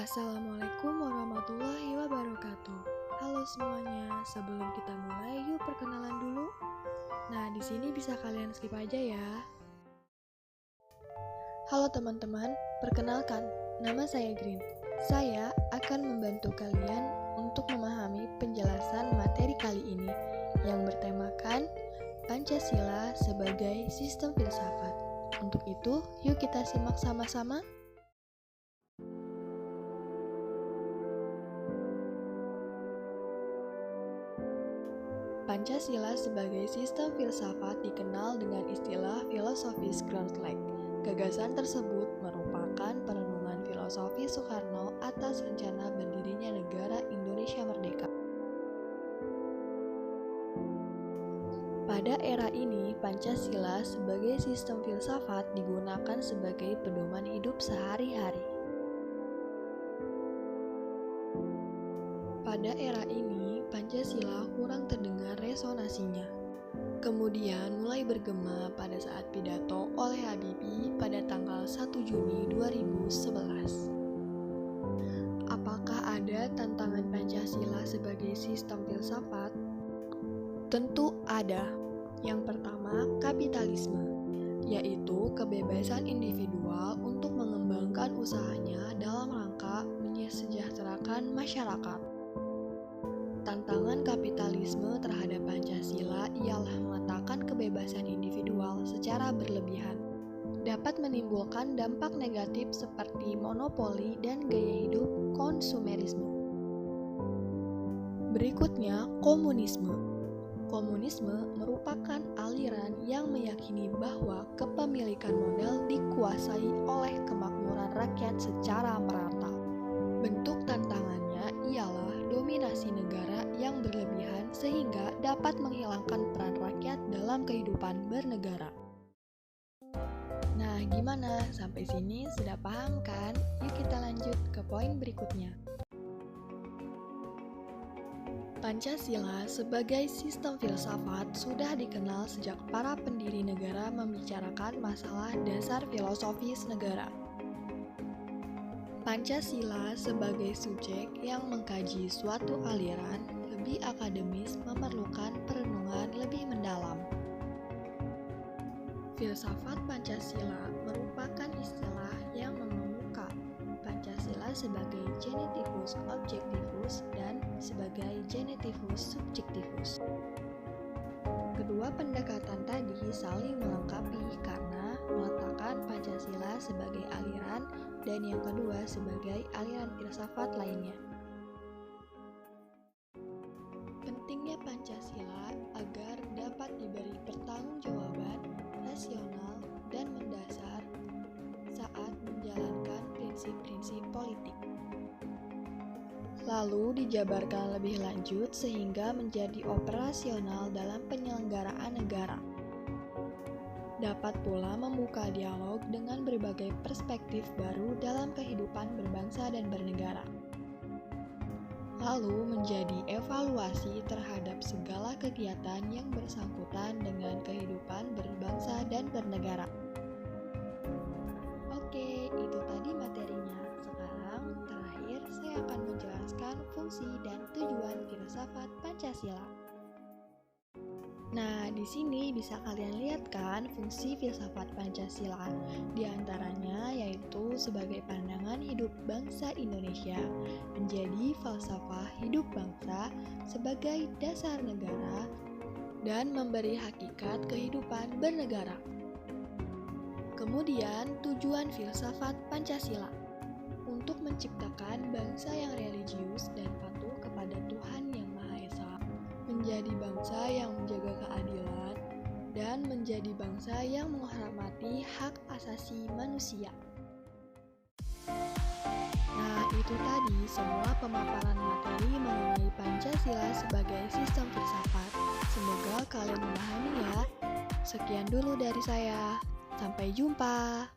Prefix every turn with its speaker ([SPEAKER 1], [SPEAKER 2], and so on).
[SPEAKER 1] Assalamualaikum warahmatullahi wabarakatuh. Halo semuanya, sebelum kita mulai, yuk perkenalan dulu. Nah, di sini bisa kalian skip aja ya. Halo teman-teman, perkenalkan, nama saya Green. Saya akan membantu kalian untuk memahami penjelasan materi kali ini yang bertemakan Pancasila sebagai sistem filsafat. Untuk itu, yuk kita simak sama-sama. Pancasila sebagai sistem filsafat dikenal dengan istilah filosofis Groundlike. Gagasan tersebut merupakan perenungan filosofi Soekarno atas rencana berdirinya negara Indonesia Merdeka. Pada era ini, Pancasila sebagai sistem filsafat digunakan sebagai pedoman hidup sehari-hari. Pada era ini, Pancasila kurang terdengar resonansinya. Kemudian mulai bergema pada saat pidato oleh Habibie pada tanggal 1 Juni 2011. Apakah ada tantangan Pancasila sebagai sistem filsafat? Tentu ada. Yang pertama, kapitalisme, yaitu kebebasan individual untuk mengembangkan usahanya dalam rangka mensejahterakan masyarakat. Tantangan kapitalisme terhadap Pancasila ialah meletakkan kebebasan individual secara berlebihan. Dapat menimbulkan dampak negatif seperti monopoli dan gaya hidup konsumerisme. Berikutnya, komunisme. Komunisme merupakan aliran yang meyakini bahwa kepemilikan modal dikuasai oleh kemakmuran rakyat secara merata. Bentuk tantangannya ialah dominasi negara yang berlebihan sehingga dapat menghilangkan peran rakyat dalam kehidupan bernegara. Nah, gimana? Sampai sini sudah paham kan? Yuk kita lanjut ke poin berikutnya. Pancasila sebagai sistem filsafat sudah dikenal sejak para pendiri negara membicarakan masalah dasar filosofis negara. Pancasila sebagai subjek yang mengkaji suatu aliran lebih akademis memerlukan perenungan lebih mendalam. Filsafat Pancasila merupakan istilah yang mengemuka Pancasila sebagai genetivus objektivus dan sebagai genetivus subjektivus. Kedua pendekatan tadi saling melengkapi karena meletakkan Pancasila sebagai aliran dan yang kedua sebagai aliran filsafat lainnya. Pentingnya Pancasila agar dapat diberi pertanggungjawaban rasional dan mendasar saat menjalankan prinsip-prinsip politik. Lalu dijabarkan lebih lanjut sehingga menjadi operasional dalam penyelenggaraan negara. Dapat pula membuka dialog dengan berbagai perspektif baru dalam kehidupan berbangsa dan bernegara. Lalu menjadi evaluasi terhadap segala kegiatan yang bersangkutan dengan kehidupan berbangsa dan bernegara. Oke, itu tadi materinya. Sekarang terakhir saya akan menjelaskan fungsi dan tujuan filsafat Pancasila. Nah, di sini bisa kalian lihat kan fungsi filsafat Pancasila. Di antaranya yaitu sebagai pandangan hidup bangsa Indonesia, menjadi falsafah hidup bangsa sebagai dasar negara, dan memberi hakikat kehidupan bernegara. Kemudian, tujuan filsafat Pancasila untuk menciptakan bangsa yang religius dan patuh kepada Tuhan Yang Maha Esa, menjadi bangsa yang menjaga keadilan, dan menjadi bangsa yang menghormati hak asasi manusia. Nah, itu tadi semua pemaparan materi mengenai Pancasila sebagai sistem filsafat. Semoga kalian memahami ya. Sekian dulu dari saya. Sampai jumpa.